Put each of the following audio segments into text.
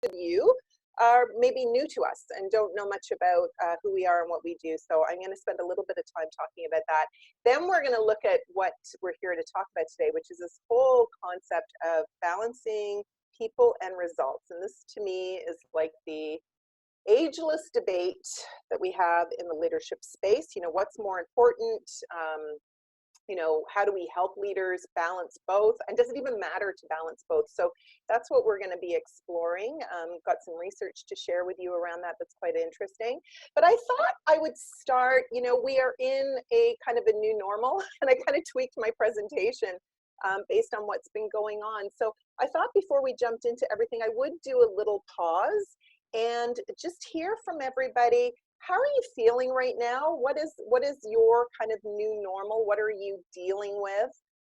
of you are maybe new to us and don't know much about who we are and what we do. So I'm going to spend a little bit of time talking about that. Then we're going to look at what we're here to talk about today, which is this whole concept of balancing people and results. And this to me is like the ageless debate that we have in the leadership space. You know, what's more important? You know, how do we help leaders balance both? And does it even matter to balance both? So that's what we're going to be exploring. Got some research to share with you around that that's quite interesting. But I thought I would start, you know, we are in a kind of a new normal, and I kind of tweaked my presentation based on what's been going on. So I thought before we jumped into everything, I would do a little pause and just hear from everybody. How are you feeling right now? What is your kind of new normal? What are you dealing with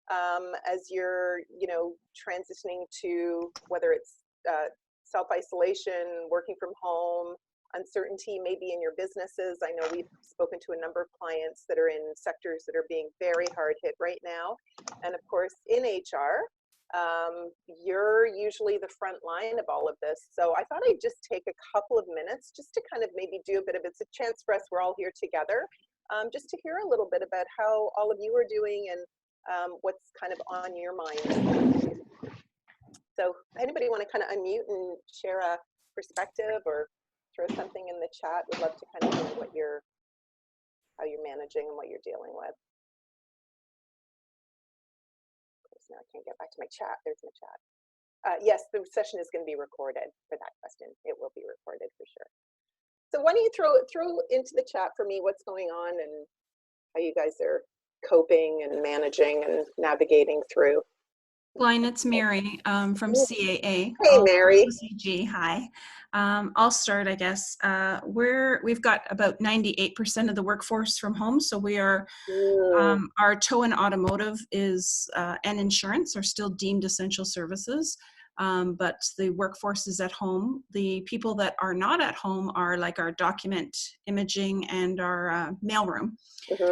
as you're, you know, transitioning to whether it's self-isolation, working from home, uncertainty maybe in your businesses? I know we've spoken to a number of clients that are in sectors that are being very hard hit right now. And of course, in HR, you're usually the front line of all of this. So I thought I'd just take a couple of minutes just to kind of maybe do a bit of, it's a chance for us, we're all here together, just to hear a little bit about how all of you are doing and what's kind of on your mind. So anybody want to kind of unmute and share a perspective or throw something in the chat? We'd love to kind of hear what how you're managing and what you're dealing with. Now I can't get back to my chat. There's my chat. Yes, the session is going to be recorded for that question. It will be recorded for sure. So why don't you throw into the chat for me what's going on and how you guys are coping and managing and navigating through. Glain, it's Mary from CAA. Hey, Mary. OCG, hi. I'll start, I guess. We've got about 98% of the workforce from home, so we are, our tow and automotive is, and insurance are still deemed essential services, but the workforce is at home. The people that are not at home are like our document imaging and our mailroom.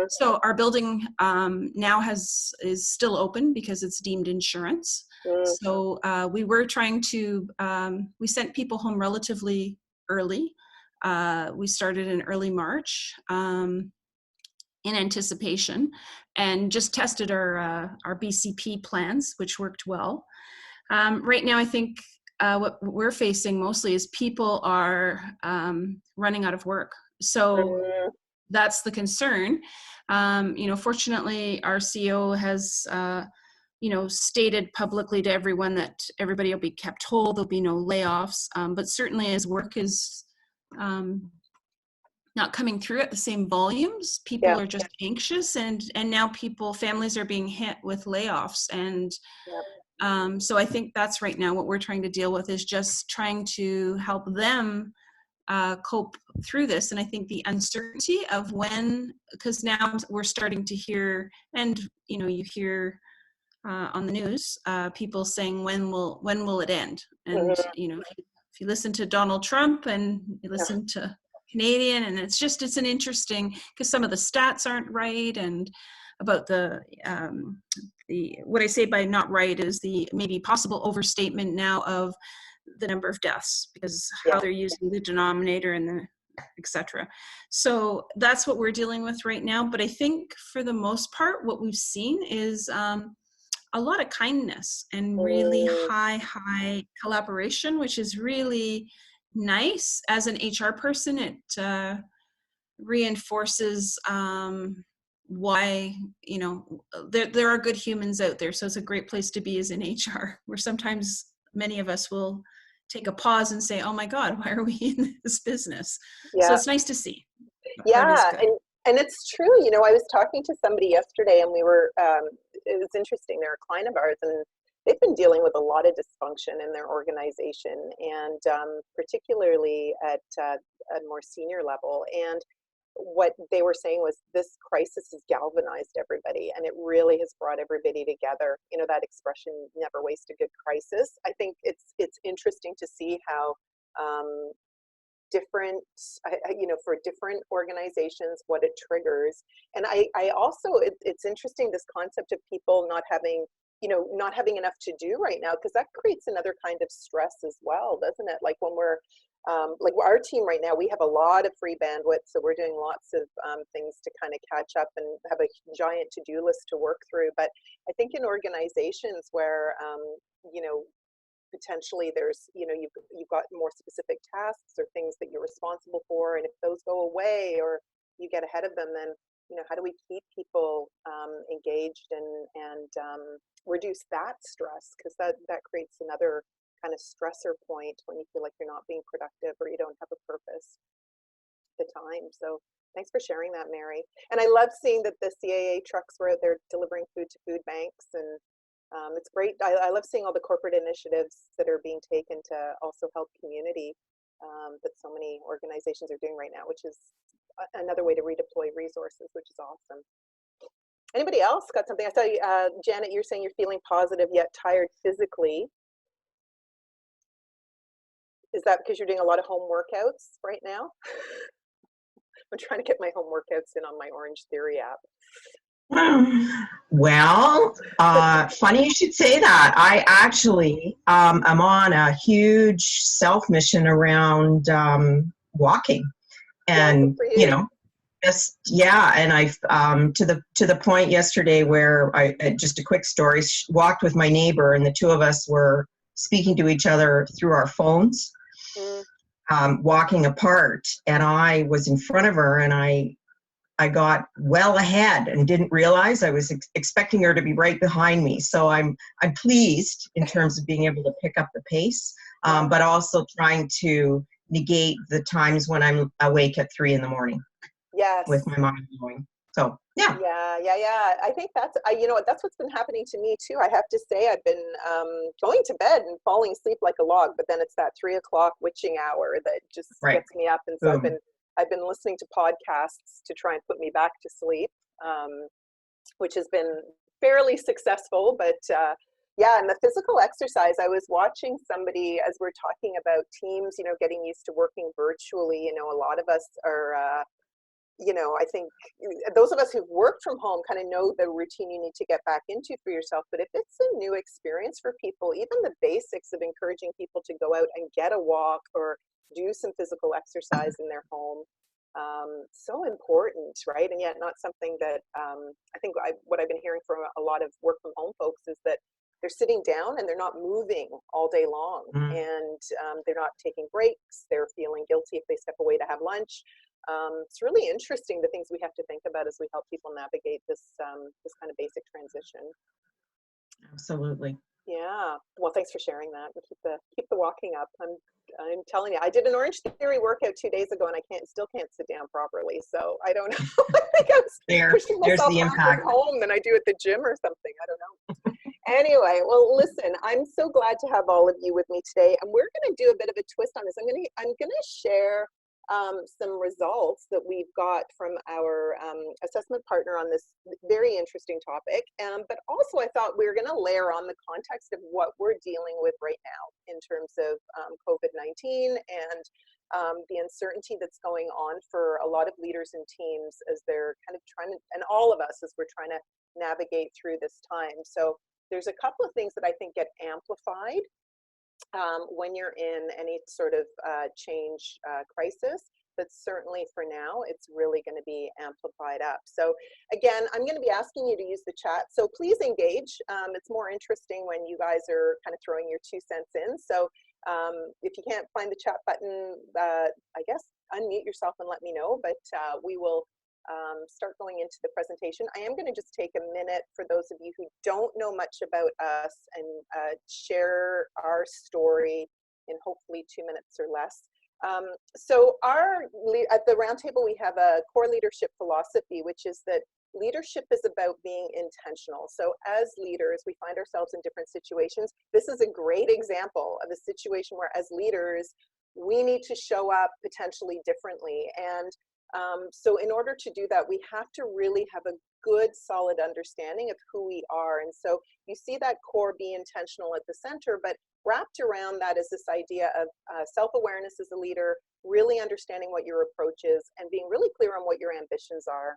So our building now is still open because it's deemed insurance. So we were trying to, we sent people home relatively early. We started in early March in anticipation and just tested our BCP plans, which worked well. Right now, I think what we're facing mostly is people are running out of work. So that's the concern. You know, fortunately, our CEO has, you know, stated publicly to everyone that everybody will be kept whole. There'll be no layoffs. But certainly, as work is not coming through at the same volumes, people are just anxious, and now families are being hit with layoffs. And so I think that's right now what we're trying to deal with, is just trying to help them cope through this. And I think the uncertainty of when, because now we're starting to hear, and you know, you hear on the news people saying, when will it end? And you know, if you listen to Donald Trump and you listen to Canadian, and it's an interesting, because some of the stats aren't right, and about the what I say by not right is the maybe possible overstatement now of the number of deaths, because how they're using the denominator and the etc. So that's what we're dealing with right now. But I think for the most part, what we've seen is a lot of kindness and really high collaboration, which is really nice. As an HR person, it reinforces why, you know, there are good humans out there. So it's a great place to be as in HR, where sometimes many of us will take a pause and say, oh my God, why are we in this business? So it's nice to see. And it's true. You know, I was talking to somebody yesterday, and we were, it was interesting. They're a client of ours, and they've been dealing with a lot of dysfunction in their organization, and particularly at a more senior level. And what they were saying was, this crisis has galvanized everybody, and it really has brought everybody together. You know, that expression, never waste a good crisis. I think it's interesting to see how different, you know, for different organizations, what it triggers. And I also, it's interesting, this concept of people not having you know, not having enough to do right now, because that creates another kind of stress as well, doesn't it? Like when we're like our team right now, we have a lot of free bandwidth, so we're doing lots of things to kind of catch up and have a giant to-do list to work through. But I think in organizations where you know, potentially there's, you know, you've got more specific tasks or things that you're responsible for, and if those go away or you get ahead of them, then, you know, how do we keep people engaged and reduce that stress, because that creates another kind of stressor point when you feel like you're not being productive or you don't have a purpose at the time. So thanks for sharing that, Mary. And I love seeing that the CAA trucks were out there delivering food to food banks, and it's great. I love seeing all the corporate initiatives that are being taken to also help community that so many organizations are doing right now, which is another way to redeploy resources, which is awesome. Anybody else got something? I saw you, Janet, you're saying you're feeling positive yet tired physically. Is that because you're doing a lot of home workouts right now? I'm trying to get my home workouts in on my Orange Theory app. Well, funny you should say that. I actually am on a huge self-mission around walking, and you know, just and I've to the point yesterday where I just a quick story, walked with my neighbor, and the two of us were speaking to each other through our phones, walking apart, and I was in front of her, and I got well ahead and didn't realize I was expecting her to be right behind me. So I'm pleased in terms of being able to pick up the pace, but also trying to negate the times when I'm awake at 3 a.m. Yes. With my mind going. So yeah. Yeah. I think that's, you know what, that's what's been happening to me too. I have to say, I've been going to bed and falling asleep like a log, but then it's that 3 o'clock witching hour that just gets me up. And so I've been listening to podcasts to try and put me back to sleep, which has been fairly successful. But yeah, and the physical exercise, I was watching somebody, as we're talking about teams, you know, getting used to working virtually. You know, a lot of us are, you know, I think those of us who've worked from home kind of know the routine you need to get back into for yourself. But if it's a new experience for people, even the basics of encouraging people to go out and get a walk or do some physical exercise in their home, so important, right? And yet not something that I think what I've been hearing from a lot of work from home folks is that they're sitting down and they're not moving all day long, and they're not taking breaks. They're feeling guilty if they step away to have lunch. It's really interesting, the things we have to think about as we help people navigate this this kind of basic transition. Absolutely. Yeah. Well, thanks for sharing that. Keep the walking up. I'm telling you, I did an Orange Theory workout 2 days ago, and I still can't sit down properly. So I don't know. I think I was pushing myself harder at home than I do at the gym or something. I don't know. Anyway, well, listen, I'm so glad to have all of you with me today, and we're going to do a bit of a twist on this. I'm going to share some results that we've got from our assessment partner on this very interesting topic. But also I thought we were going to layer on the context of what we're dealing with right now in terms of COVID-19 and the uncertainty that's going on for a lot of leaders and teams as they're kind of trying to, and all of us as we're trying to navigate through this time. So there's a couple of things that I think get amplified when you're in any sort of change crisis, but certainly for now, it's really going to be amplified up. So again, I'm going to be asking you to use the chat. So please engage. It's more interesting when you guys are kind of throwing your 2 cents in. So if you can't find the chat button, I guess unmute yourself and let me know, but we will start going into the presentation. I am going to just take a minute for those of you who don't know much about us and share our story in hopefully 2 minutes or less. So at the Roundtable, we have a core leadership philosophy, which is that leadership is about being intentional. So as leaders, we find ourselves in different situations. This is a great example of a situation where as leaders, we need to show up potentially differently. And so in order to do that, we have to really have a good, solid understanding of who we are. And so you see that core be intentional at the center, but wrapped around that is this idea of self-awareness as a leader, really understanding what your approach is, and being really clear on what your ambitions are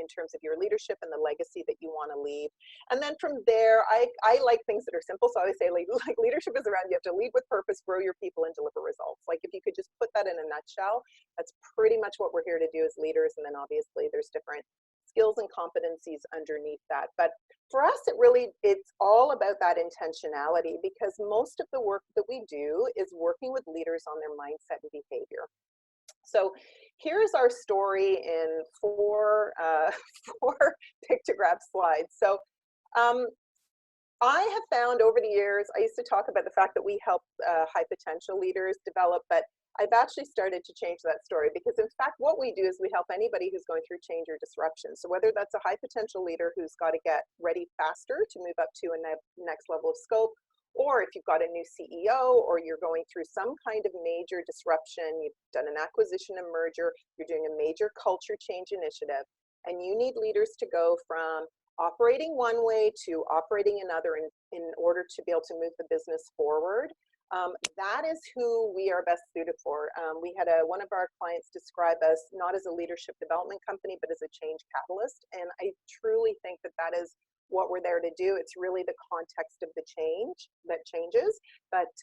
in terms of your leadership and the legacy that you want to leave. And then from there, I like things that are simple. So I always say, like leadership is around, you have to lead with purpose, grow your people, and deliver results. Like if you could just put that in a nutshell, that's pretty much what we're here to do as leaders. And then obviously there's different skills and competencies underneath that. But for us, it's all about that intentionality, because most of the work that we do is working with leaders on their mindset and behavior. So here's our story in four pictograph slides. So I have found over the years, I used to talk about the fact that we help high potential leaders develop, but I've actually started to change that story, because in fact what we do is we help anybody who's going through change or disruption. So whether that's a high potential leader who's got to get ready faster to move up to a next level of scope, or if you've got a new CEO, or you're going through some kind of major disruption, you've done an acquisition and merger, you're doing a major culture change initiative, and you need leaders to go from operating one way to operating another in order to be able to move the business forward. That is who we are best suited for. We had one of our clients describe us not as a leadership development company, but as a change catalyst. And I truly think that that is what we're there to do. It's really the context of the change that changes. But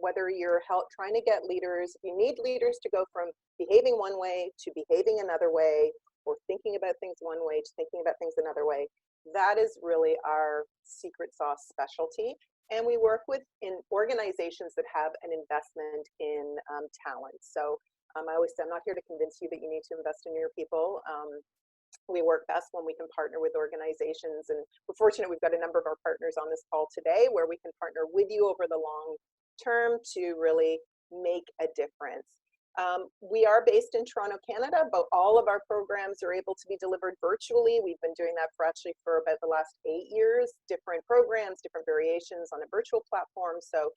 whether you're trying to get leaders, if you need leaders to go from behaving one way to behaving another way, or thinking about things one way to thinking about things another way, that is really our secret sauce specialty. And we work in organizations that have an investment in talent. So I always say, I'm not here to convince you that you need to invest in your people. We work best when we can partner with organizations, and we're fortunate we've got a number of our partners on this call today where we can partner with you over the long term to really make a difference. We are based in Toronto, Canada, but all of our programs are able to be delivered virtually. We've been doing that for about the last 8 years, different programs, different variations on a virtual platform. So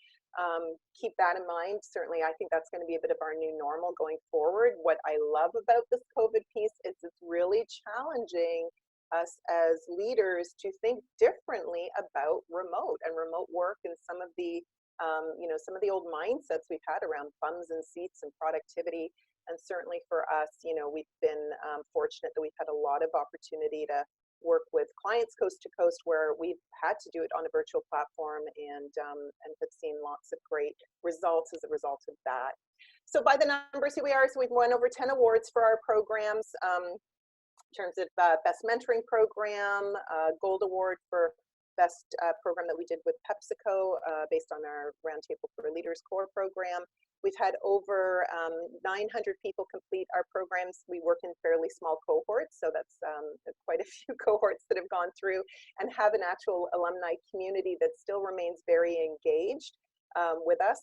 keep that in mind. Certainly, I think that's going to be a bit of our new normal going forward. What I love about this COVID piece is it's really challenging us as leaders to think differently about remote work and some of the some of the old mindsets we've had around bums and seats and productivity. And certainly for us, we've been fortunate that we've had a lot of opportunity to work with clients coast to coast where we've had to do it on a virtual platform, and have seen lots of great results as a result of that. So by the numbers, here we are. So we've won over 10 awards for our programs in terms of Best Mentoring Program, Gold Award for Best program that we did with PepsiCo based on our Roundtable for Leaders Core program. We've had over 900 people complete our programs. We work in fairly small cohorts, so that's quite a few cohorts that have gone through, and have an actual alumni community that still remains very engaged with us.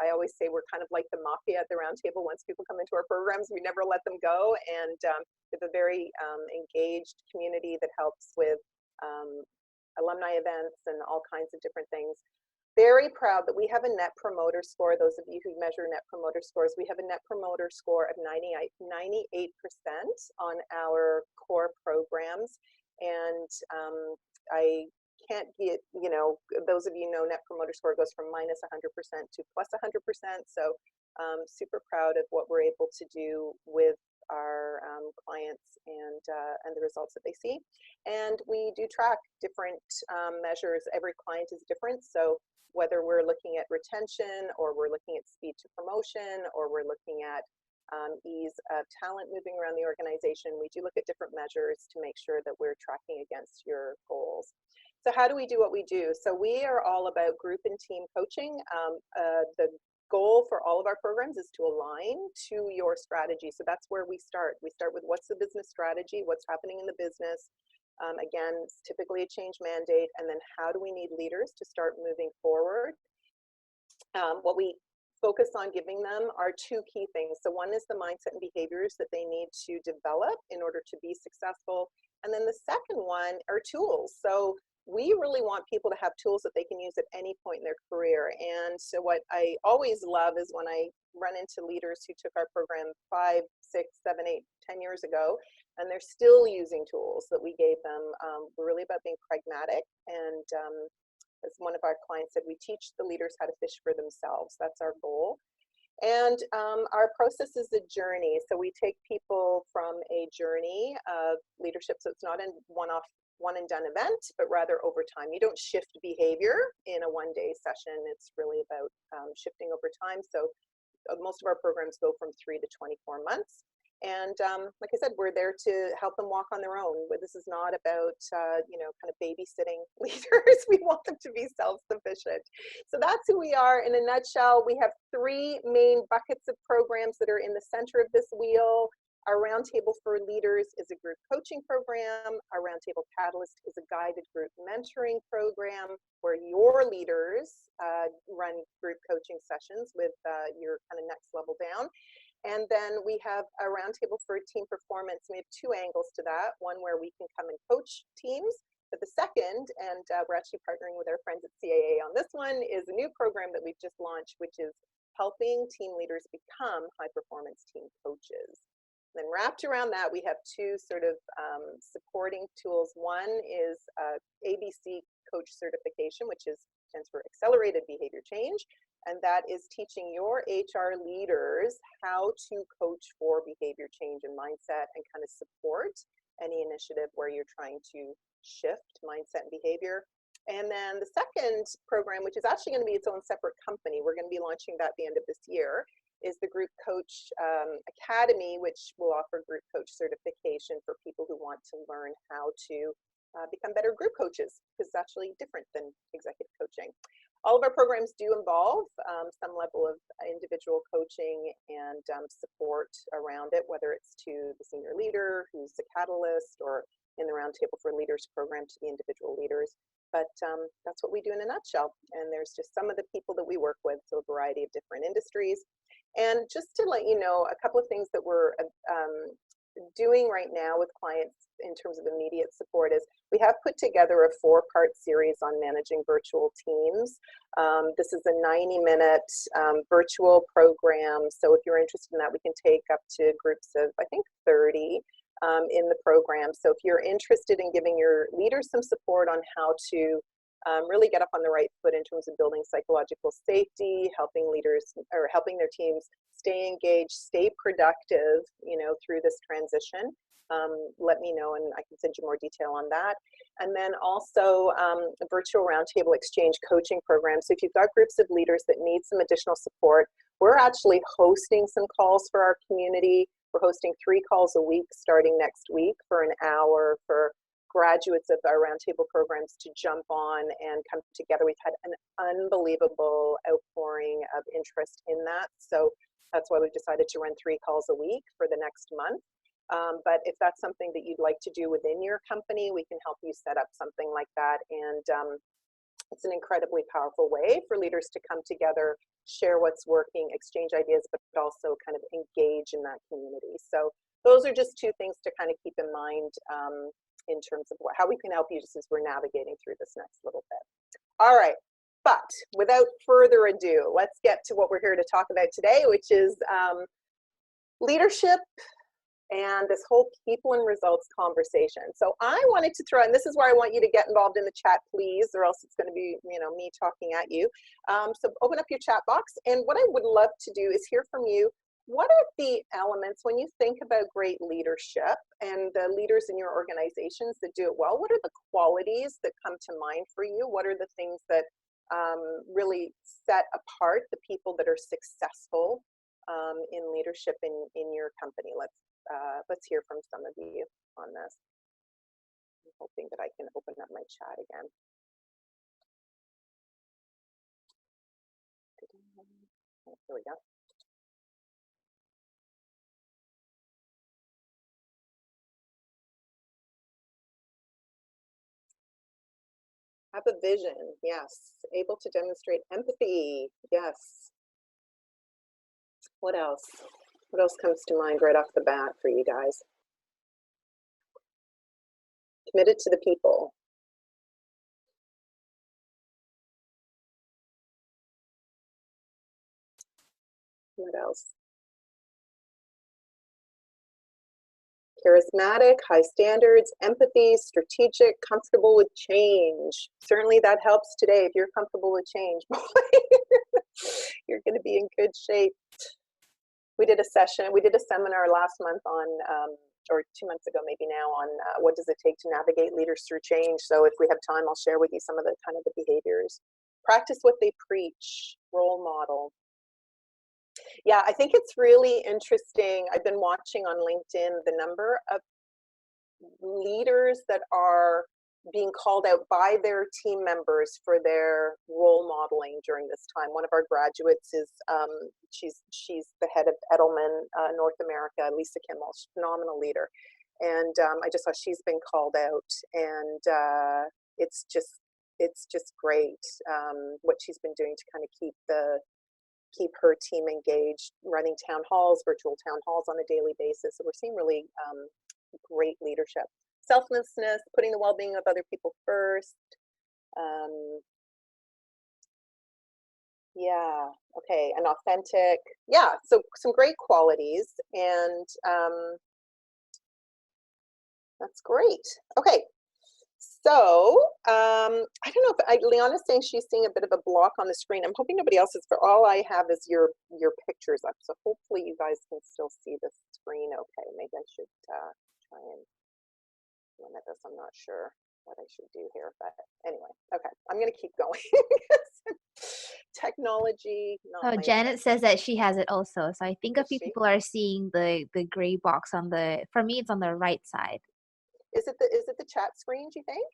I always say we're kind of like the mafia at the Roundtable. Once people come into our programs, we never let them go, and we have a very engaged community that helps with alumni events and all kinds of different things. Very proud that we have a net promoter score. Those of you who measure net promoter scores, we have a net promoter score of 98% on our core programs. And I can't get, those of you know, net promoter score goes from minus 100% to plus 100%. So super proud of what we're able to do with our clients and the results that they see. And we do track different measures. Every client is different. So whether we're looking at retention, or we're looking at speed to promotion, or we're looking at ease of talent moving around the organization, we do look at different measures to make sure that we're tracking against your goals. So how do we do what we do? So we are all about group and team coaching. The goal for all of our programs is to align to your strategy. So that's where we start. We start with what's the business strategy, what's happening in the business. Again, it's typically a change mandate, and then how do we need leaders to start moving forward? What we focus on giving them are two key things. So one is the mindset and behaviors that they need to develop in order to be successful. And then the second one are tools. So we really want people to have tools that they can use at any point in their career. And so what I always love is when I run into leaders who took our program 5, 6, 7, 8, 10 years ago, and they're still using tools that we gave them. We're really about being pragmatic and as one of our clients said, we teach the leaders how to fish for themselves. That's our goal. And our process is a journey. So we take people from a journey of leadership. So it's not a one-off, one and done event, but rather over time. You don't shift behavior in a one-day session. It's really about shifting over time. So most of our programs go from 3 to 24 months. And like I said, we're there to help them walk on their own. But this is not about, you know, kind of babysitting leaders. We want them to be self-sufficient. So that's who we are in a nutshell. We have 3 main buckets of programs that are in the center of this wheel. Our Roundtable for Leaders is a group coaching program. Our Roundtable Catalyst is a guided group mentoring program where your leaders run group coaching sessions with your kind of next level down. And then we have a Roundtable for Team Performance. We have 2 angles to that. One where we can come and coach teams, but the second, and we're actually partnering with our friends at CAA on this one, is a new program that we've just launched, which is helping team leaders become high-performance team coaches. Then wrapped around that, we have 2 sort of supporting tools. One is ABC Coach Certification, which stands for Accelerated Behavior Change. And that is teaching your HR leaders how to coach for behavior change and mindset and kind of support any initiative where you're trying to shift mindset and behavior. And then the second program, which is actually going to be its own separate company, we're going to be launching that at the end of this year, is the Group Coach Academy, which will offer group coach certification for people who want to learn how to become better group coaches, because it's actually different than executive coaching. All of our programs do involve some level of individual coaching and support around it, whether it's to the senior leader who's the catalyst, or in the Roundtable for Leaders program to the individual leaders. But that's what we do in a nutshell. And there's just some of the people that we work with, so a variety of different industries. And just to let you know, a couple of things that we're doing right now with clients in terms of immediate support is we have put together a 4-part series on managing virtual teams. This is a 90-minute virtual program. So if you're interested in that, we can take up to groups of, I think, 30 in the program. So if you're interested in giving your leaders some support on how to really get up on the right foot in terms of building psychological safety, helping leaders or helping their teams stay engaged, stay productive, you know, through this transition, let me know and I can send you more detail on that. And then also a virtual roundtable exchange coaching program. So if you've got groups of leaders that need some additional support, we're actually hosting some calls for our community. We're hosting 3 calls a week starting next week for an hour for graduates of our roundtable programs to jump on and come together. We've had an unbelievable outpouring of interest in that. So that's why we've decided to run 3 calls a week for the next month. But if that's something that you'd like to do within your company, we can help you set up something like that. And it's an incredibly powerful way for leaders to come together, share what's working, exchange ideas, but also kind of engage in that community. So those are just 2 things to kind of keep in mind in terms of how we can help you just as we're navigating through this next little bit. All right, but without further ado, let's get to what we're here to talk about today, which is leadership and this whole people and results conversation. So I wanted to throw, and this is where I want you to get involved in the chat, please, or else it's going to be, you know, me talking at you. So open up your chat box, and what I would love to do is hear from you. What are the elements when you think about great leadership and the leaders in your organizations that do it well? What are the qualities that come to mind for you? What are the things that really set apart the people that are successful in leadership in your company? Let's hear from some of you on this. I'm hoping that I can open up my chat again. Oh, here we go. Have a vision, yes. Able to demonstrate empathy, yes. What else? What else comes to mind right off the bat for you guys? Committed to the people. What else? Charismatic, high standards, empathy, strategic, comfortable with change. Certainly that helps today. If you're comfortable with change, you're going to be in good shape. We did a seminar last month on, or 2 months ago maybe now, on what does it take to navigate leaders through change. So if we have time, I'll share with you some of the kind of the behaviors. Practice what they preach, role model. Yeah, I think it's really interesting. I've been watching on LinkedIn the number of leaders that are being called out by their team members for their role modeling during this time. One of our graduates is, she's the head of Edelman North America, Lisa Kimmel, phenomenal leader. And I just saw she's been called out, and it's just great what she's been doing to kind of keep her team engaged, running town halls, virtual town halls on a daily basis. So we're seeing really great leadership. Selflessness, putting the well-being of other people first. Yeah, okay, and authentic. Yeah, so some great qualities, and that's great. Okay, so I don't know if Liana's saying she's seeing a bit of a block on the screen. I'm hoping nobody else is. For all I have is your pictures up, so hopefully you guys can still see the screen. Okay, maybe I should try and limit this. I'm not sure what I should do here, but anyway, okay, I'm gonna keep going. Technology. Oh, Janet says that she has it also. So I think a few people are seeing the gray box on the. For me, it's on the right side. Is it the chat screen, do you think?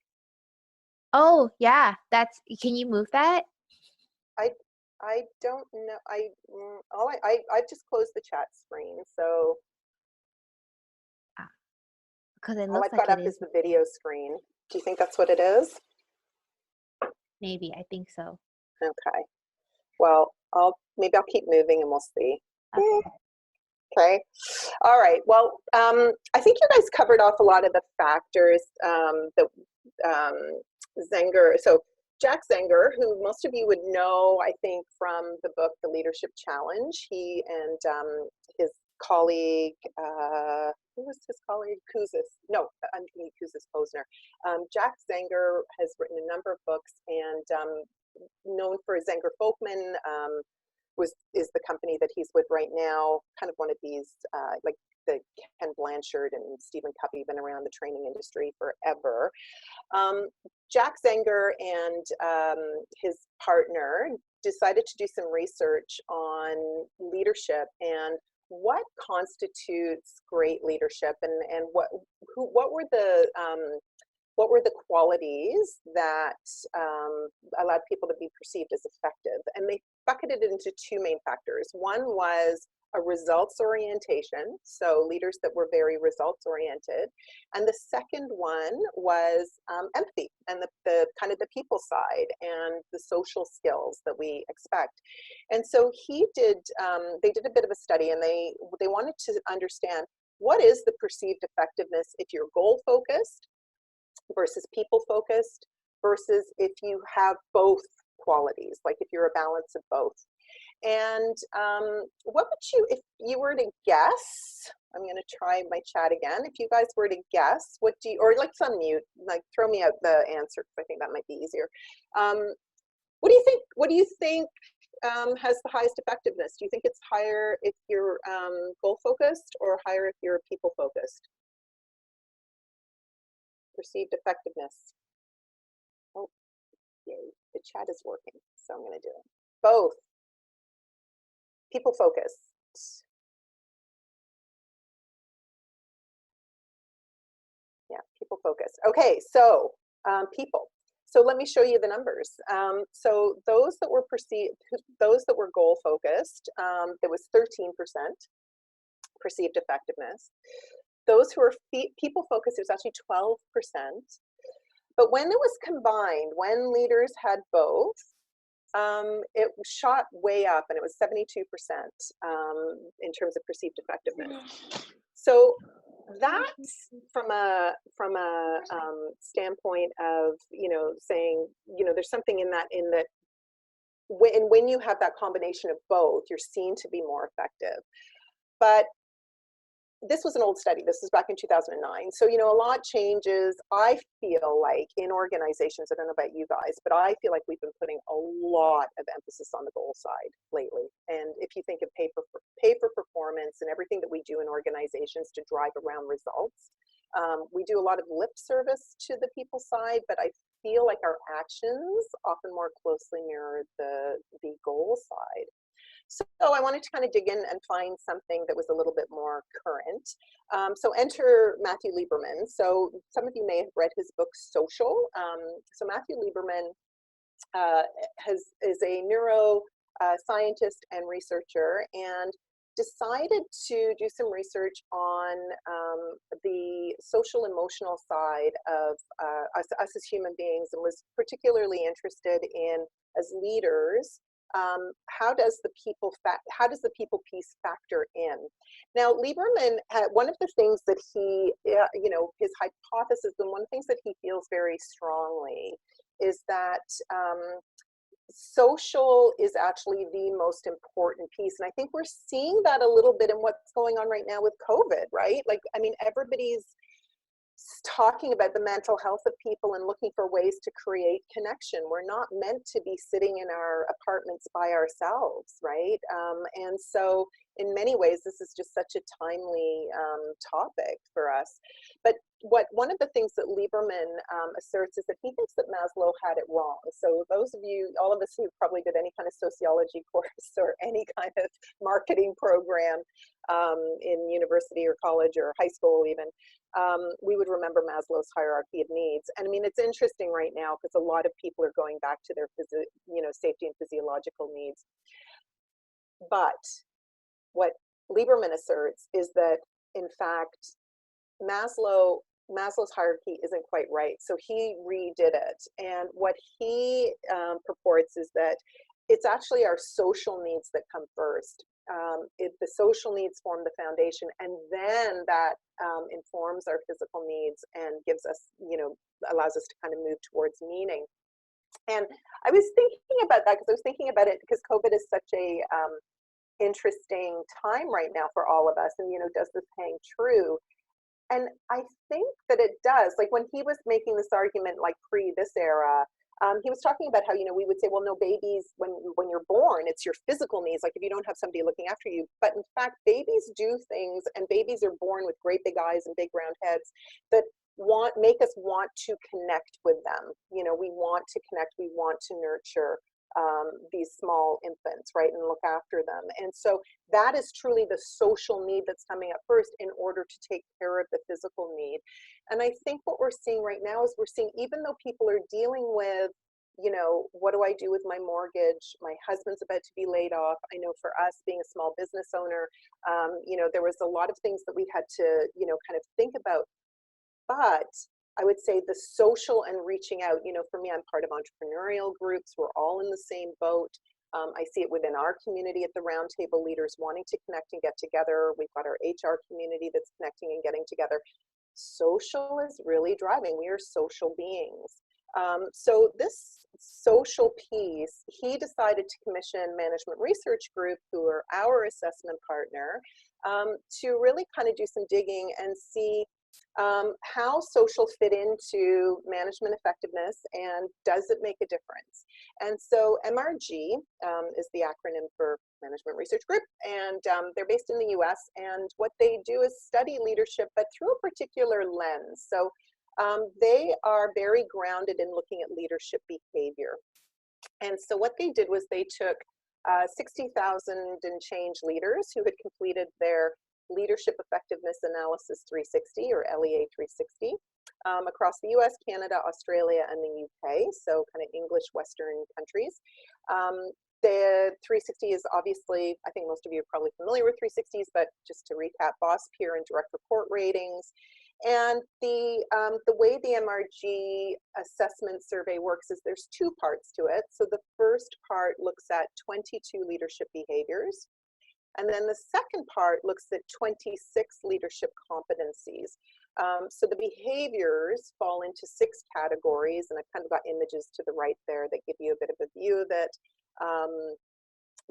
Oh yeah, that's. Can you move that? I don't know. I just closed the chat screen, so. Because it all looks I've like got up is the video screen. Do you think that's what it is? Maybe, I think so. Okay. Well, maybe I'll keep moving and we'll see. Okay. Okay. All right. Well, I think you guys covered off a lot of the factors that Zenger. So Jack Zenger, who most of you would know, I think, from the book The Leadership Challenge. He and his colleague, who was his colleague? I'm thinking Kouzes-Posner. Jack Zenger has written a number of books, and known for Zenger Folkman, is the company that he's with right now, kind of one of these, like the Ken Blanchard and Stephen Covey, been around the training industry forever. Jack Zenger and his partner decided to do some research on leadership and what constitutes great leadership, and what were the qualities that allowed people to be perceived as effective. And they bucketed it into two main factors. One was a results orientation, so leaders that were very results oriented. And the second one was empathy, and the kind of the people side and the social skills that we expect. And so they did a bit of a study, and they wanted to understand what is the perceived effectiveness if you're goal focused versus people focused, versus if you have both qualities, like if you're a balance of both. And what would you, if you were to guess, I'm going to try my chat again. If you guys were to guess, what do you, or like unmute, like throw me out the answer, because I think that might be easier. What do you think has the highest effectiveness? Do you think it's higher if you're goal focused, or higher if you're people focused? Perceived effectiveness. Oh, yay, the chat is working, so I'm going to do it. Both. People focused. Yeah, people focused. Okay, so people. So let me show you the numbers. So those that were goal focused, it was 13% perceived effectiveness. Those who are people focused, it was actually 12%. But when it was combined, when leaders had both, it shot way up, and it was 72% in terms of perceived effectiveness. So that's from a standpoint of, saying, there's something in that when you have that combination of both, you're seen to be more effective. But this was an old study. This is back in 2009. So, you know, a lot changes, I feel like, in organizations. I don't know about you guys, but I feel like we've been putting a lot of emphasis on the goal side lately. And if you think of pay for performance and everything that we do in organizations to drive around results, we do a lot of lip service to the people side, but I feel like our actions often more closely mirror the goal side. So I wanted to kind of dig in and find something that was a little bit more current. So enter Matthew Lieberman. So some of you may have read his book, Social. So Matthew Lieberman is a neuro scientist and researcher, and decided to do some research on the social emotional side of us as human beings, and was particularly interested in, as leaders, how does the people piece factor in? Now, Lieberman, one of the things that he, you know, his hypothesis, and one of the things that he feels very strongly is that social is actually the most important piece. And I think we're seeing that a little bit in what's going on right now with COVID, right? Like, I mean, everybody's talking about the mental health of people and looking for ways to create connection. We're not meant to be sitting in our apartments by ourselves, right? And so in many ways, this is just such a timely topic for us. But one of the things that Lieberman asserts is that he thinks that Maslow had it wrong. So those of you, all of us who probably did any kind of sociology course or any kind of marketing program in university or college or high school even, we would remember Maslow's hierarchy of needs. And I mean, it's interesting right now because a lot of people are going back to their safety and physiological needs. But what Lieberman asserts is that, in fact, Maslow's hierarchy isn't quite right. So he redid it. And what he purports is that it's actually our social needs that come first. The social needs form the foundation, and then that informs our physical needs and gives us, allows us to kind of move towards meaning. And I was thinking about that because I was thinking about it because COVID is such a interesting time right now for all of us. And, does this hang true? And I think that it does. Like when he was making this argument, like pre this era, he was talking about how, we would say, well, no, babies, when you're born, it's your physical needs, like if you don't have somebody looking after you. But in fact, babies do things, and babies are born with great big eyes and big round heads that make us want to connect with them. We want to connect, we want to nurture these small infants, right, and look after them. And so that is truly the social need that's coming up first in order to take care of the physical need. And I think what we're seeing right now is we're seeing, even though people are dealing with, what do I do with my mortgage? My husband's about to be laid off. I know for us, being a small business owner, there was a lot of things that we had to, kind of think about. But I would say the social and reaching out, for me, I'm part of entrepreneurial groups. We're all in the same boat. I see it within our community at the Roundtable, leaders wanting to connect and get together. We've got our HR community that's connecting and getting together. Social is really driving. We are social beings. So this social piece, he decided to commission Management Research Group, who are our assessment partner, to really kind of do some digging and see how social fit into management effectiveness, and does it make a difference? And so MRG is the acronym for Management Research Group, and they're based in the US, and what they do is study leadership, but through a particular lens. So they are very grounded in looking at leadership behavior. And so what they did was they took 60,000 and change leaders who had completed their Leadership Effectiveness Analysis 360, or LEA 360, across the US, Canada, Australia, and the UK, so kind of English Western countries. The 360 is obviously, I think most of you are probably familiar with 360s, but just to recap, boss, peer, and direct report ratings. And the way the MRG assessment survey works is there's two parts to it. So the first part looks at 22 leadership behaviors. And then the second part looks at 26 leadership competencies. So the behaviors fall into 6 categories, and I've kind of got images to the right there that give you a bit of a view of it.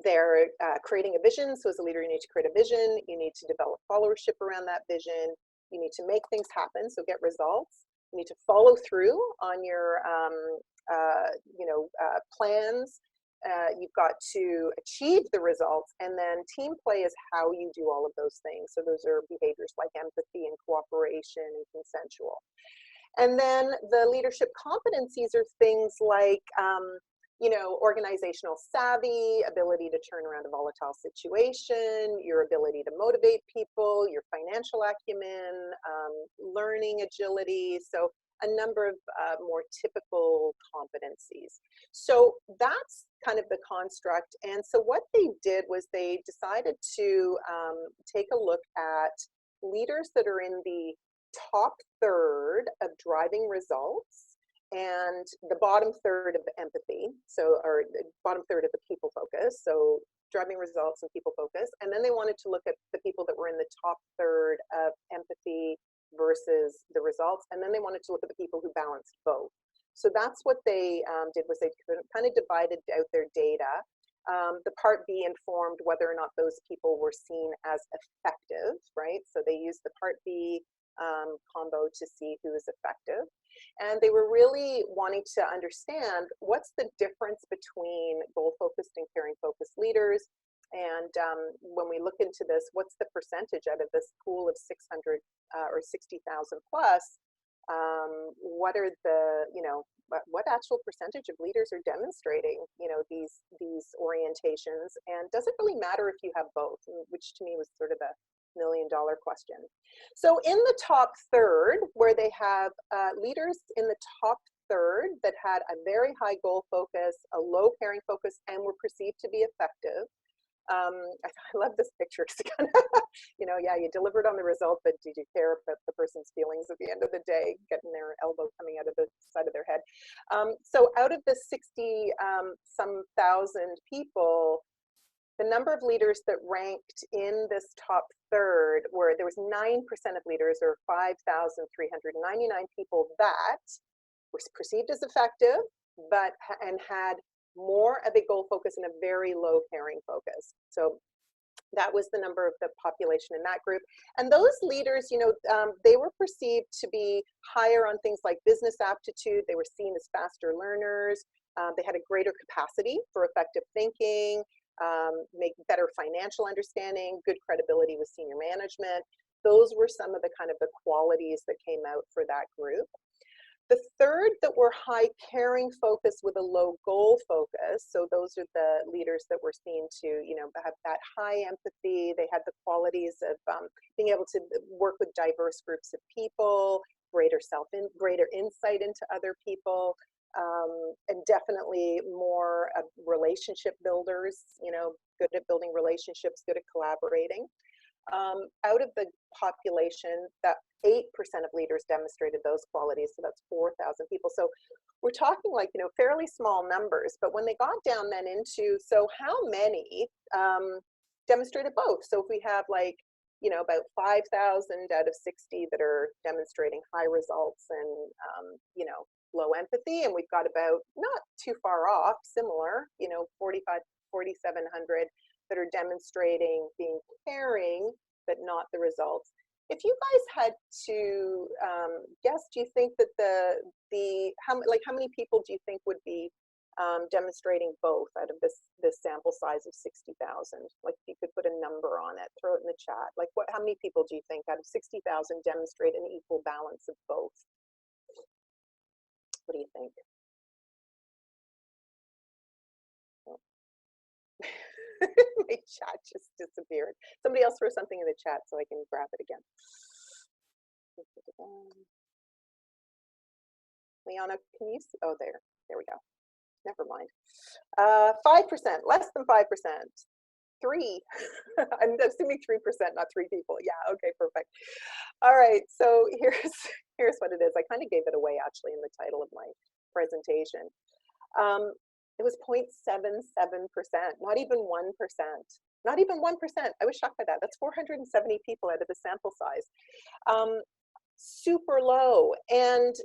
They're creating a vision. So as a leader, you need to create a vision. You need to develop followership around that vision. You need to make things happen, so get results. You need to follow through on your plans. You've got to achieve the results, and then team play is how you do all of those things. So those are behaviors like empathy and cooperation and consensual. And then the leadership competencies are things like organizational savvy, ability to turn around a volatile situation, your ability to motivate people, your financial acumen, learning agility. So a number of more typical competencies. So that's kind of the construct. And so what they did was they decided to take a look at leaders that are in the top third of driving results and the bottom third of the empathy, or the bottom third of the people focus, so driving results and people focus. And then they wanted to look at the people that were in the top third of empathy versus the results. And then they wanted to look at the people who balanced both. So that's what they did, was they kind of divided out their data. The part B informed whether or not those people were seen as effective, right? So they used the part B combo to see who is effective. And they were really wanting to understand what's the difference between goal-focused and caring-focused leaders. And when we look into this, what's the percentage out of this pool of 600 or 60,000 plus? What are the, what actual percentage of leaders are demonstrating, these orientations? And does it really matter if you have both? Which to me was sort of the million-dollar question. So in the top third, where they have leaders in the top third that had a very high goal focus, a low caring focus, and were perceived to be effective. I love this picture because kind of, you delivered on the result, but did you care about the person's feelings at the end of the day, getting their elbow coming out of the side of their head? So out of the 60 some thousand people, the number of leaders that ranked in this top third there was 9% of leaders, or 5,399 people, that were perceived as effective, and had more of a goal focus and a very low caring focus. So that was the number of the population in that group. And those leaders, they were perceived to be higher on things like business aptitude. They were seen as faster learners. They had a greater capacity for effective thinking, make better financial understanding, good credibility with senior management. Those were some of the kind of the qualities that came out for that group. The third that were high caring focus with a low goal focus. So those are the leaders that were seen to, have that high empathy. They had the qualities of being able to work with diverse groups of people, greater insight into other people. And definitely more relationship builders, good at building relationships, good at collaborating. Out of the population, that 8% of leaders demonstrated those qualities, so that's 4,000 people. So we're talking like, fairly small numbers, but when they got down then into, so how many demonstrated both? So if we have about 5,000 out of 60 that are demonstrating high results and, low empathy, and we've got about, not too far off, similar, 4,700 that are demonstrating being caring, but not the results. If you guys had to guess, do you think that how many people do you think would be demonstrating both out of this sample size of 60,000? Like, if you could put a number on it, throw it in the chat. Like, how many people do you think out of 60,000 demonstrate an equal balance of both? What do you think? Oh. My chat just disappeared. Somebody else throw something in the chat so I can grab it again. Liana, can you see? Oh, there we go. Never mind. 5%, less than 5%. 3. I'm assuming 3%, not 3 people. Yeah, okay, perfect. All right, so here's what it is. I kind of gave it away actually in the title of my presentation. It was 0.77%, not even 1%. Not even 1%. I was shocked by that. That's 470 people out of the sample size. Super low. And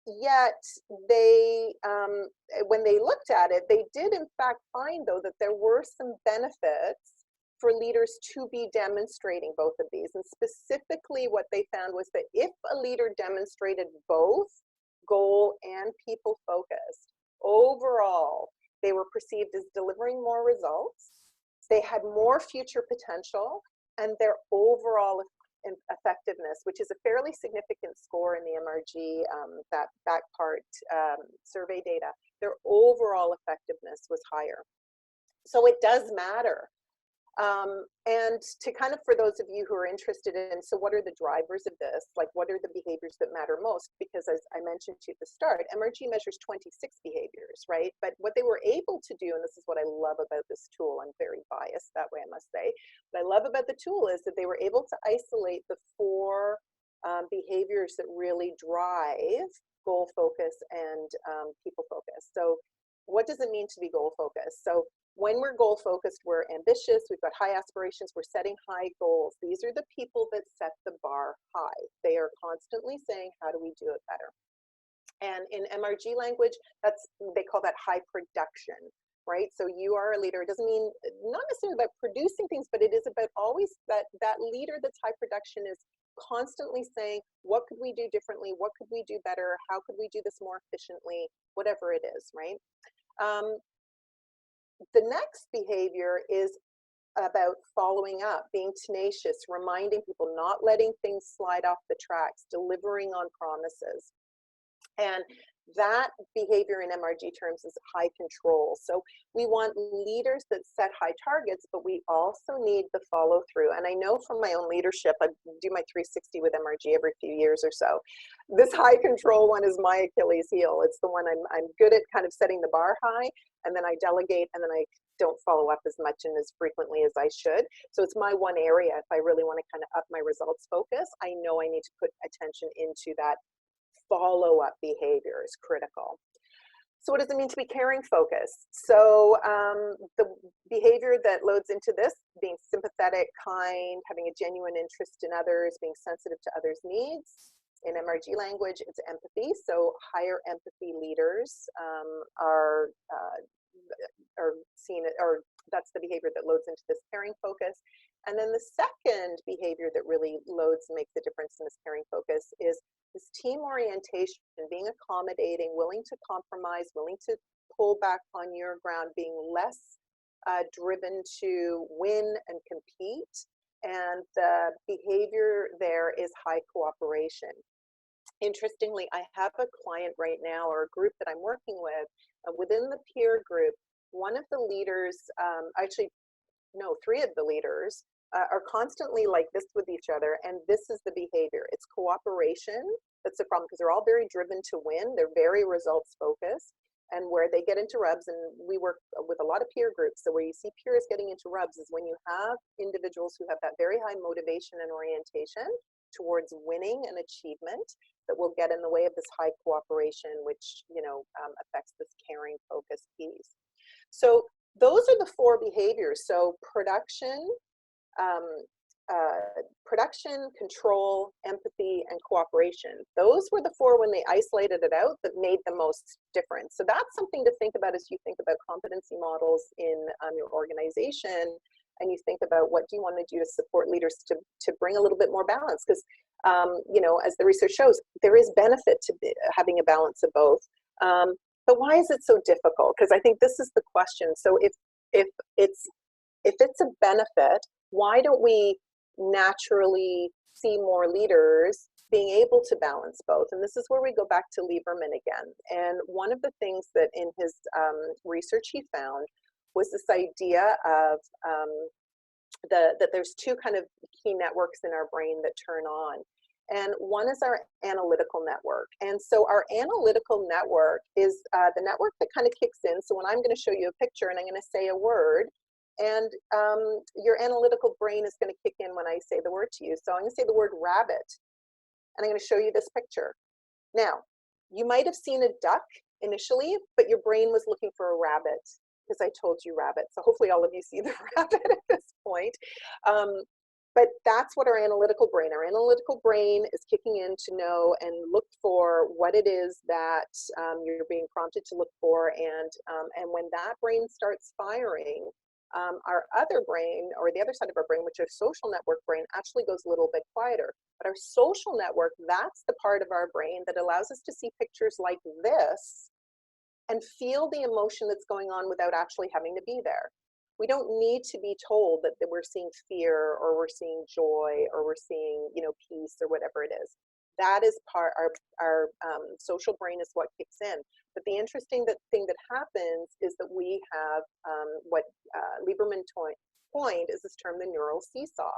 yet they, when they looked at it, they did in fact find though that there were some benefits for leaders to be demonstrating both of these. And specifically what they found was that if a leader demonstrated both goal and people focused, overall, they were perceived as delivering more results, they had more future potential, and their overall effectiveness, which is a fairly significant score in the MRG, that back part survey data, their overall effectiveness was higher. So it does matter. And to kind of, for those of you who are interested in, so what are the drivers of this? Like, what are the behaviors that matter most? Because as I mentioned to you at the start, MRG measures 26 behaviors, right? But what they were able to do, and this is what I love about this tool, I'm very biased that way, I must say. What I love about the tool is that they were able to isolate the 4 behaviors that really drive goal focus and people focus. So what does it mean to be goal focused? So when we're goal focused, we're ambitious, we've got high aspirations, we're setting high goals. These are the people that set the bar high. They are constantly saying, how do we do it better? And in MRG language, they call that high production, right? So you are a leader. It doesn't mean, not necessarily about producing things, but it is about always that leader that's high production is constantly saying, what could we do differently? What could we do better? How could we do this more efficiently? Whatever it is, right? The next behavior is about following up, being tenacious, reminding people, not letting things slide off the tracks, delivering on promises. And that behavior in MRG terms is high control. So we want leaders that set high targets, but we also need the follow through. And I know from my own leadership, I do my 360 with MRG every few years or so. This high control one is my Achilles heel. It's the one I'm good at kind of setting the bar high, and then I delegate, and then I don't follow up as much and as frequently as I should. So it's my one area. If I really want to kind of up my results focus, I know I need to put attention into that follow-up behavior is critical. So what does it mean to be caring focused? So the behavior that loads into this, being sympathetic, kind, having a genuine interest in others, being sensitive to others' needs. In MRG language, it's empathy. So higher empathy leaders are seen, or that's the behavior that loads into this caring focus. And then the second behavior that really loads and makes the difference in this caring focus is this team orientation, being accommodating, willing to compromise, willing to pull back on your ground, being less driven to win and compete. And the behavior there is high cooperation. Interestingly, I have a client right now, or a group that I'm working with, within the peer group, one of the leaders, actually, no, 3 of the leaders are constantly like this with each other, and this is the behavior. It's cooperation that's the problem, because they're all very driven to win. They're very results focused, and where they get into rubs, and we work with a lot of peer groups, so where you see peers getting into rubs is when you have individuals who have that very high motivation and orientation towards winning and achievement that will get in the way of this high cooperation, which, you know, affects this caring focus piece. So those are the 4 behaviors. So production, control, empathy, and cooperation. Those were the 4 when they isolated it out that made the most difference. So that's something to think about as you think about competency models in your organization, and you think about what do you want to do to support leaders to bring a little bit more balance, because you know, as the research shows, there is benefit to having a balance of both. But why is it so difficult? Because I think this is the question. So if it's a benefit, why don't we naturally see more leaders being able to balance both? And this is where we go back to Lieberman again. And one of the things that in his research he found was this idea of that there's 2 kind of key networks in our brain that turn on. And one is our analytical network. And so our analytical network is the network that kind of kicks in. So when I'm going to show you a picture and I'm going to say a word, and your analytical brain is going to kick in when I say the word to you. So I'm going to say the word rabbit, and I'm going to show you this picture. Now, you might have seen a duck initially, but your brain was looking for a rabbit because I told you rabbit. So hopefully all of you see the rabbit at this point. But that's what our analytical brain is kicking in to know and look for what it is that you're being prompted to look for. And when that brain starts firing, our other brain, or the other side of our brain, which is social network brain, actually goes a little bit quieter. But our social network, that's the part of our brain that allows us to see pictures like this and feel the emotion that's going on without actually having to be there. We don't need to be told that we're seeing fear, or we're seeing joy, or we're seeing, peace, or whatever it is. That is part, our social brain is what kicks in. But the interesting thing that happens is that we have what Lieberman coined is this term, the neural seesaw.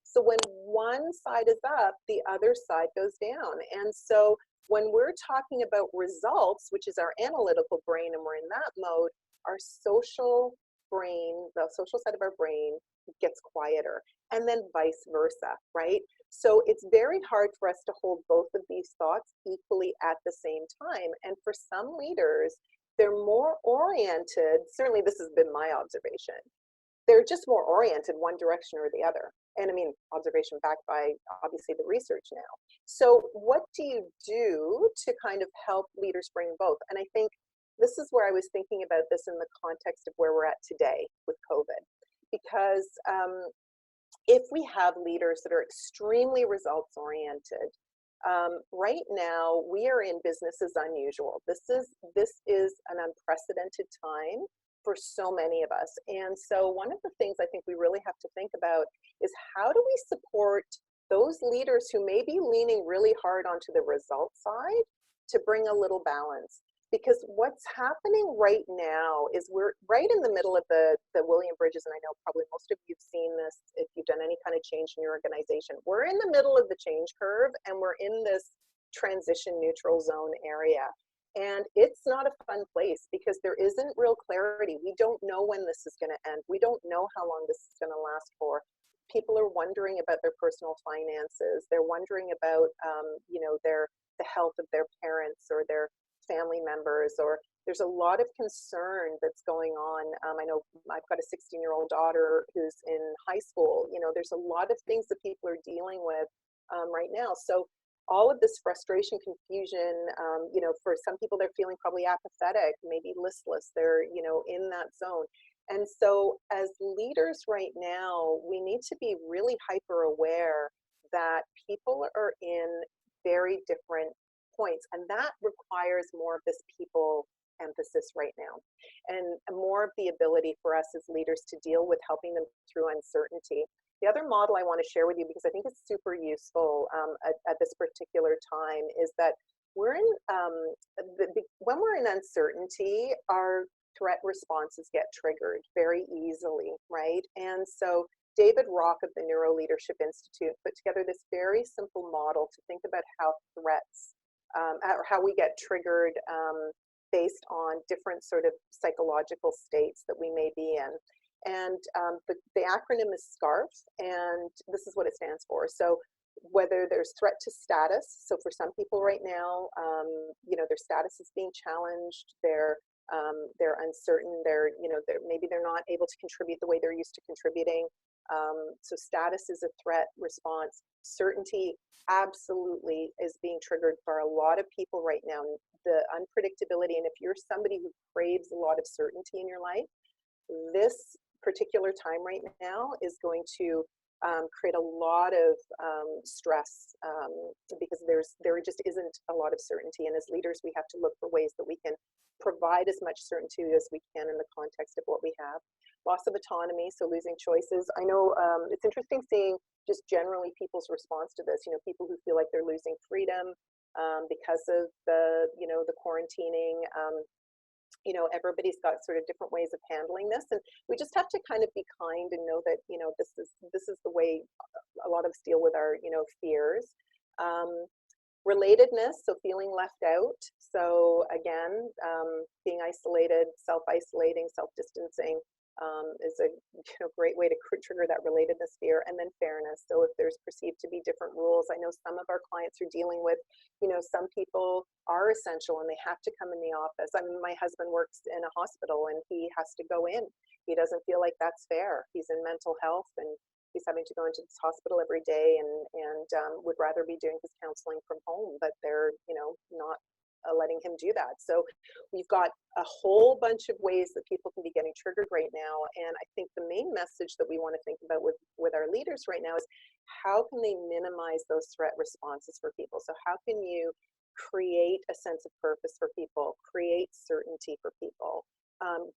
So when one side is up, the other side goes down. And so when we're talking about results, which is our analytical brain, and we're in that mode, our social brain, the social side of our brain, gets quieter, and then vice versa, right? So it's very hard for us to hold both of these thoughts equally at the same time. And for some leaders, they're more oriented, certainly this has been my observation, they're just more oriented one direction or the other. And I mean, observation backed by obviously the research now. So what do you do to kind of help leaders bring both? And I think this is where I was thinking about this in the context of where we're at today with COVID. Because if we have leaders that are extremely results oriented, right now we are in business as unusual. This is an unprecedented time for so many of us. And so one of the things I think we really have to think about is, how do we support those leaders who may be leaning really hard onto the result side to bring a little balance? Because what's happening right now is we're right in the middle of the William Bridges, and I know probably most of you have seen this if you've done any kind of change in your organization. We're in the middle of the change curve, and we're in this transition neutral zone area. And it's not a fun place because there isn't real clarity. We don't know when this is going to end. We don't know how long this is going to last for. People are wondering about their personal finances. They're wondering about, the health of their parents or their family members, or there's a lot of concern that's going on. I know I've got a 16-year-old daughter who's in high school. There's a lot of things that people are dealing with right now. So all of this frustration, confusion, for some people, they're feeling probably apathetic, maybe listless. They're, in that zone. And so as leaders right now, we need to be really hyper aware that people are in very different points, and that requires more of this people emphasis right now, and more of the ability for us as leaders to deal with helping them through uncertainty. The other model I want to share with you, because I think it's super useful at this particular time, is that we're in when we're in uncertainty, our threat responses get triggered very easily, right? And so David Rock of the Neuro Leadership Institute put together this very simple model to think about how threats or how we get triggered based on different sort of psychological states that we may be in. And the acronym is SCARF, and this is what it stands for. So whether there's threat to status, so for some people right now, their status is being challenged, they're uncertain, maybe they're not able to contribute the way they're used to contributing. So status is a threat response. Certainty absolutely is being triggered for a lot of people right now. The unpredictability, and if you're somebody who craves a lot of certainty in your life, this particular time right now is going to create a lot of stress because there just isn't a lot of certainty. And as leaders, we have to look for ways that we can provide as much certainty as we can in the context of what we have. Loss of autonomy, so losing choices. I know it's interesting seeing just generally people's response to this. People who feel like they're losing freedom because of the quarantining. Everybody's got sort of different ways of handling this, and we just have to kind of be kind and know that this is the way a lot of us deal with our fears. Relatedness, so feeling left out. So again, being isolated, self-isolating, self-distancing is a great way to trigger that relatedness fear. And then fairness. So if there's perceived to be different rules, I know some of our clients are dealing with, some people are essential and they have to come in the office. I mean, my husband works in a hospital and he has to go in. He doesn't feel like that's fair. He's in mental health and he's having to go into this hospital every day and would rather be doing his counseling from home, but they're, you know, not letting him do that. So we've got a whole bunch of ways that people can be getting triggered right now. And I think the main message that we want to think about with our leaders right now is how can they minimize those threat responses for people? So how can you create a sense of purpose for people, create certainty for people,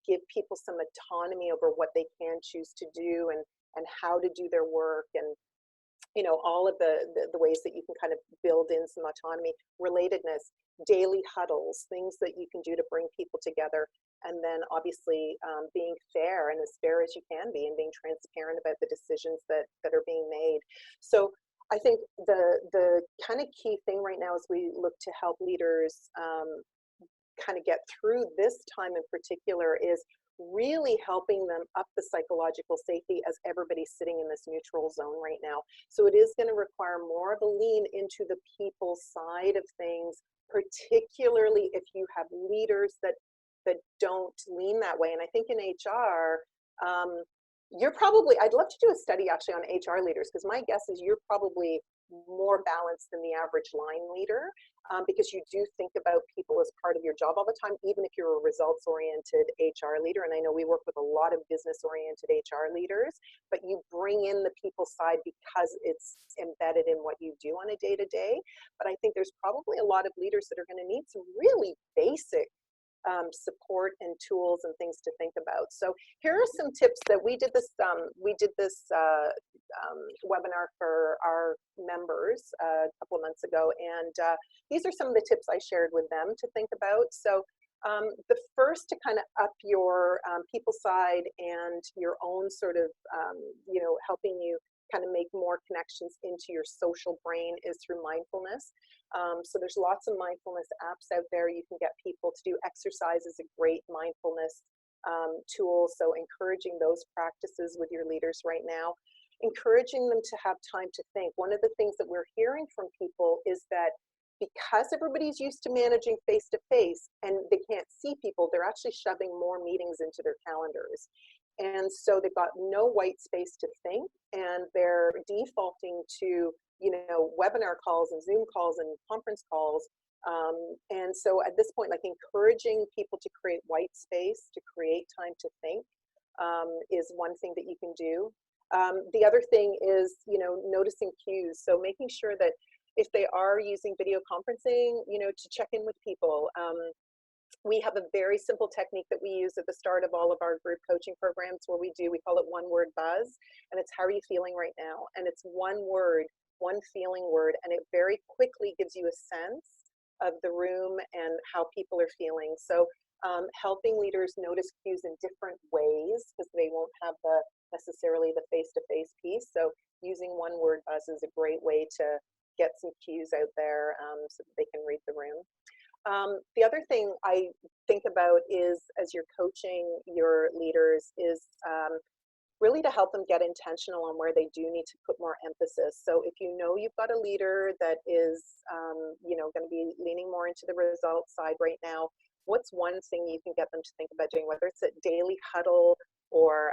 give people some autonomy over what they can choose to do and how to do their work, and you know, all of the ways that you can kind of build in some autonomy, relatedness, daily huddles, things that you can do to bring people together. And then obviously being fair, and as fair as you can be, and being transparent about the decisions that are being made. So I think the kind of key thing right now as we look to help leaders kind of get through this time in particular is really helping them up the psychological safety as everybody's sitting in this neutral zone right now. So it is going to require more of a lean into the people side of things, particularly if you have leaders that don't lean that way. And I think in HR, you're probably, I'd love to do a study actually on HR leaders, because my guess is you're probably more balanced than the average line leader, because you do think about people as part of your job all the time, even if you're a results-oriented HR leader. And I know we work with a lot of business-oriented HR leaders, but you bring in the people side because it's embedded in what you do on a day-to-day. But I think there's probably a lot of leaders that are going to need some really basic support and tools and things to think about. So here are some tips that we did this webinar for our members a couple of months ago, and these are some of the tips I shared with them to think about. So the first, to kind of up your people side and your own sort of you know, helping you kind of make more connections into your social brain, is through mindfulness. So there's lots of mindfulness apps out there. You can get people to do exercise is a great mindfulness tool. So encouraging those practices with your leaders right now, encouraging them to have time to think. One of the things that we're hearing from people is that because everybody's used to managing face-to-face and they can't see people, they're actually shoving more meetings into their calendars. And so they've got no white space to think, and they're defaulting to, you know, webinar calls and Zoom calls and conference calls. And so at this point, like, encouraging people to create white space, to create time to think, is one thing that you can do. The other thing is, you know, noticing cues. So making sure that if they are using video conferencing, you know, to check in with people. We have a very simple technique that we use at the start of all of our group coaching programs, where we call it one word buzz, and it's how are you feeling right now? And it's one word, one feeling word, and it very quickly gives you a sense of the room and how people are feeling. So helping leaders notice cues in different ways, because they won't have necessarily the face-to-face piece. So using one word buzz is a great way to get some cues out there so that they can read the room. The other thing I think about is, as you're coaching your leaders, is really to help them get intentional on where they do need to put more emphasis. So if you know you've got a leader that is, you know, going to be leaning more into the results side right now, what's one thing you can get them to think about doing, whether it's a daily huddle or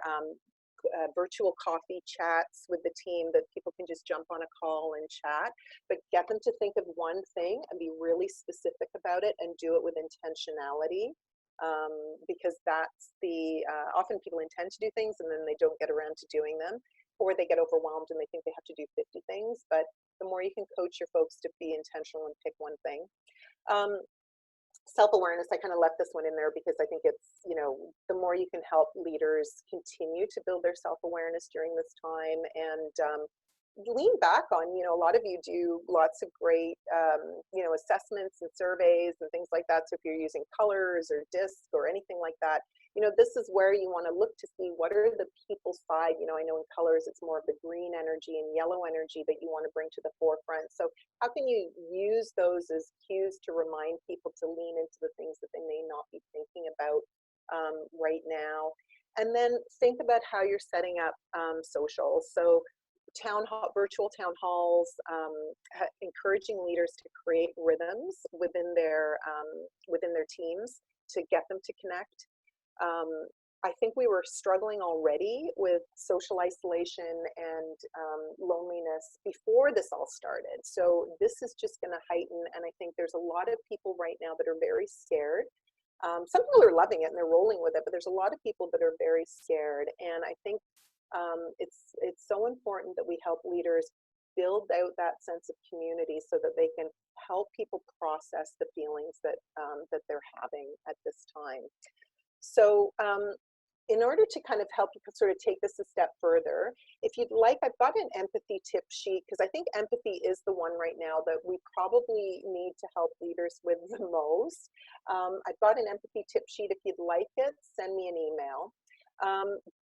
virtual coffee chats with the team that people can just jump on a call and chat, but get them to think of one thing and be really specific about it and do it with intentionality, because that's the, often people intend to do things and then they don't get around to doing them, or they get overwhelmed and they think they have to do 50 things. But the more you can coach your folks to be intentional and pick one thing. Self-awareness, I kind of left this one in there because I think it's, you know, the more you can help leaders continue to build their self-awareness during this time, and lean back on, you know, a lot of you do lots of great, you know, assessments and surveys and things like that. So if you're using colors or discs or anything like that, you know, this is where you want to look to see what are the people side. You know, I know in colors it's more of the green energy and yellow energy that you want to bring to the forefront. So how can you use those as cues to remind people to lean into the things that they may not be thinking about right now? And then think about how you're setting up social. So virtual town halls, encouraging leaders to create rhythms within their teams to get them to connect. I think we were struggling already with social isolation and loneliness before this all started. So this is just going to heighten. And I think there's a lot of people right now that are very scared. Some people are loving it and they're rolling with it, but there's a lot of people that are very scared. And I think it's so important that we help leaders build out that sense of community so that they can help people process the feelings that that they're having at this time. So in order to kind of help you sort of take this a step further, if you'd like, I've got an empathy tip sheet, because I think empathy is the one right now that we probably need to help leaders with the most. I've got an empathy tip sheet. If you'd like it, send me an email.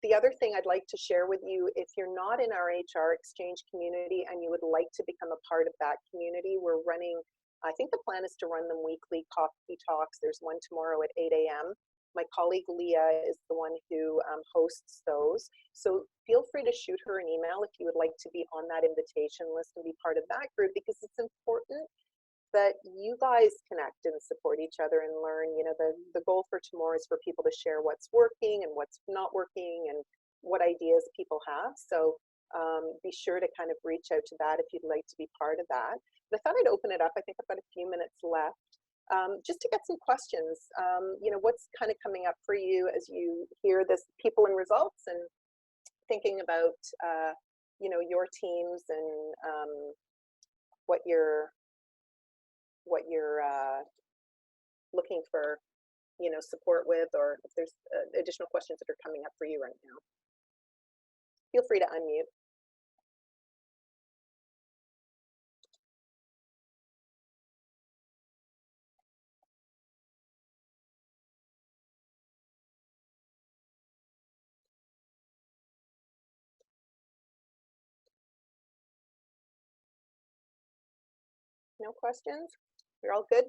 The other thing I'd like to share with you, if you're not in our HR Exchange community and you would like to become a part of that community, we're running, I think the plan is to run them weekly coffee talks. There's one tomorrow at 8 a.m. My colleague Leah is the one who hosts those. So feel free to shoot her an email if you would like to be on that invitation list and be part of that group, because it's important that you guys connect and support each other and learn. You know, the goal for tomorrow is for people to share what's working and what's not working and what ideas people have. So be sure to kind of reach out to that if you'd like to be part of that. But I thought I'd open it up. I think I've got a few minutes left. Just to get some questions, you know, what's kind of coming up for you as you hear this people and results, and thinking about, you know, your teams and what you're looking for, you know, support with, or if there's additional questions that are coming up for you right now. Feel free to unmute. No questions? You're all good?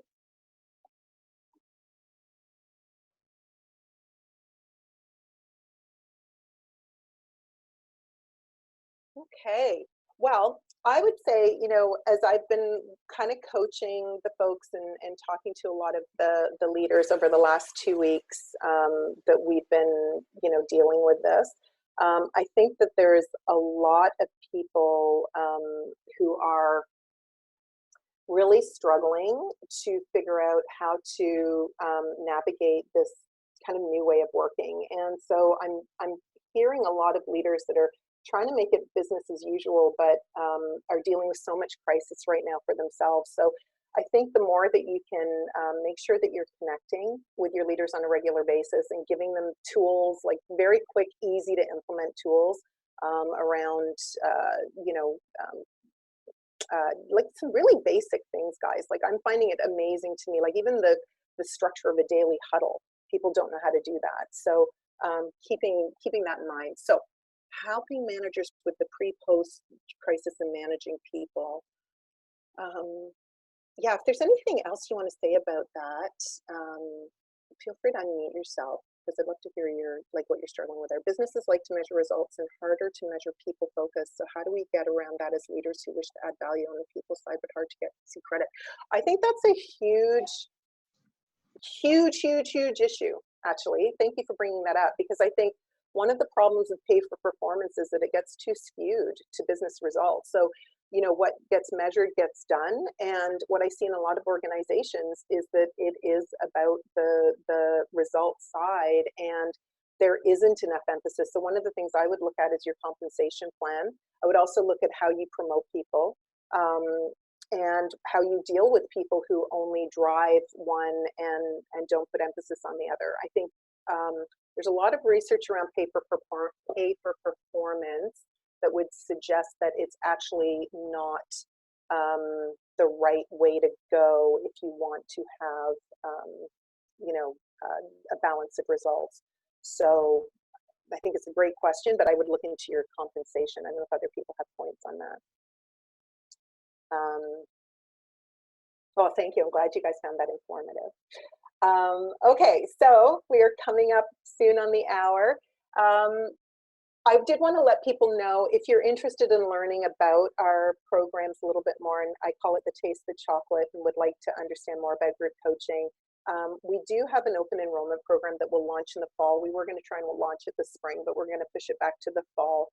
Okay. Well, I would say, you know, as I've been kind of coaching the folks and talking to a lot of the leaders over the last 2 weeks that we've been, you know, dealing with this, I think that there's a lot of people who are really struggling to figure out how to navigate this kind of new way of working. And so I'm hearing a lot of leaders that are trying to make it business as usual, but are dealing with so much crisis right now for themselves. So I think the more that you can make sure that you're connecting with your leaders on a regular basis and giving them tools, like very quick, easy to implement tools around, you know, like some really basic things, guys. Like I'm finding it amazing to me, like even the structure of a daily huddle, people don't know how to do that. So keeping that in mind. So helping managers with the pre-post crisis and managing people. Yeah, if there's anything else you want to say about that, feel free to unmute yourself, because I'd love to hear what you're struggling with. Our businesses like to measure results and harder to measure people focus. So how do we get around that as leaders who wish to add value on the people side, but hard to see credit? I think that's a huge issue, actually. Thank you for bringing that up, because I think one of the problems with pay for performance is that it gets too skewed to business results. So, you know, what gets measured gets done. And what I see in a lot of organizations is that it is about the results side, and there isn't enough emphasis. So one of the things I would look at is your compensation plan. I would also look at how you promote people, and how you deal with people who only drive one and don't put emphasis on the other. I think there's a lot of research around pay for performance that would suggest that it's actually not the right way to go if you want to have, you know, a balance of results. So I think it's a great question, but I would look into your compensation. I don't know if other people have points on that. Well, thank you. I'm glad you guys found that informative. Okay, so we are coming up soon on the hour. I did want to let people know, if you're interested in learning about our programs a little bit more, and I call it the Taste the Chocolate, and would like to understand more about group coaching, We do have an open enrollment program that will launch in the fall. We were going to try and we'll launch it this spring, but we're going to push it back to the fall,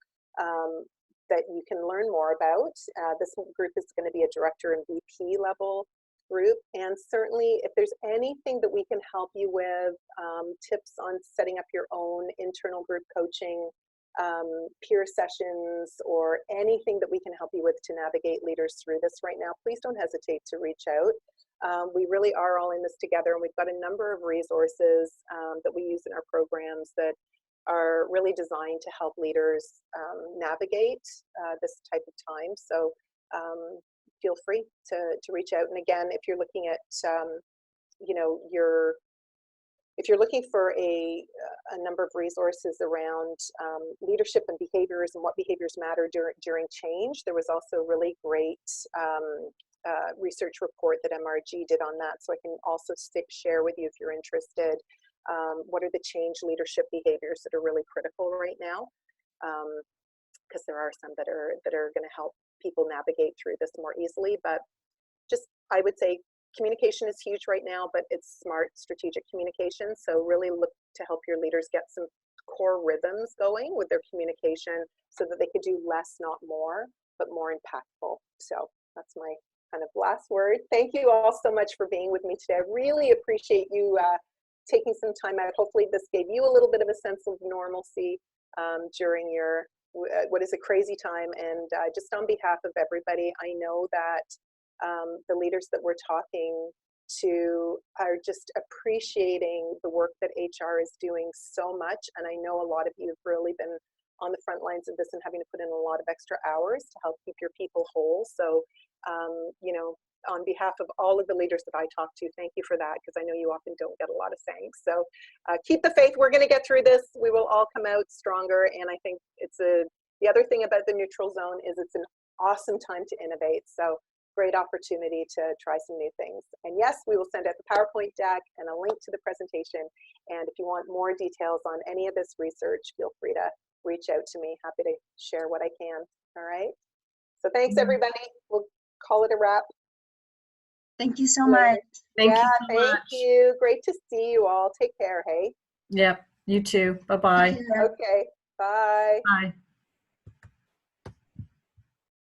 that you can learn more about. This group is going to be a director and VP level group. And certainly if there's anything that we can help you with, tips on setting up your own internal group coaching, peer sessions, or anything that we can help you with to navigate leaders through this right now, please don't hesitate to reach out. We really are all in this together, and we've got a number of resources that we use in our programs that are really designed to help leaders navigate this type of time. So feel free to reach out. And again, if you're looking at, you know, if you're looking for a number of resources around leadership and behaviors and what behaviors matter during change, there was also a really great research report that MRG did on that. So I can also share with you if you're interested. What are the change leadership behaviors that are really critical right now? Because there are some that are going to help people navigate through this more easily. But just, I would say, communication is huge right now, but it's smart, strategic communication. So really look to help your leaders get some core rhythms going with their communication so that they could do less, not more, but more impactful. So that's my kind of last word. Thank you all so much for being with me today. I really appreciate you taking some time out. Hopefully this gave you a little bit of a sense of normalcy during your, what is a crazy time. And just on behalf of everybody, I know that the leaders that we're talking to are just appreciating the work that HR is doing so much. And I know a lot of you have really been on the front lines of this and having to put in a lot of extra hours to help keep your people whole. So, you know, on behalf of all of the leaders that I talk to, thank you for that, because I know you often don't get a lot of thanks. So keep the faith. We're going to get through this. We will all come out stronger. And I think it's the other thing about the neutral zone is it's an awesome time to innovate. So great opportunity to try some new things. And yes, we will send out the PowerPoint deck and a link to the presentation. And if you want more details on any of this research, feel free to reach out to me. Happy to share what I can. All right. So thanks, everybody. We'll call it a wrap. Thank you so much. Thank you. Great to see you all. Take care. Hey. Yep. You too. Bye-bye. Okay. Bye. Bye.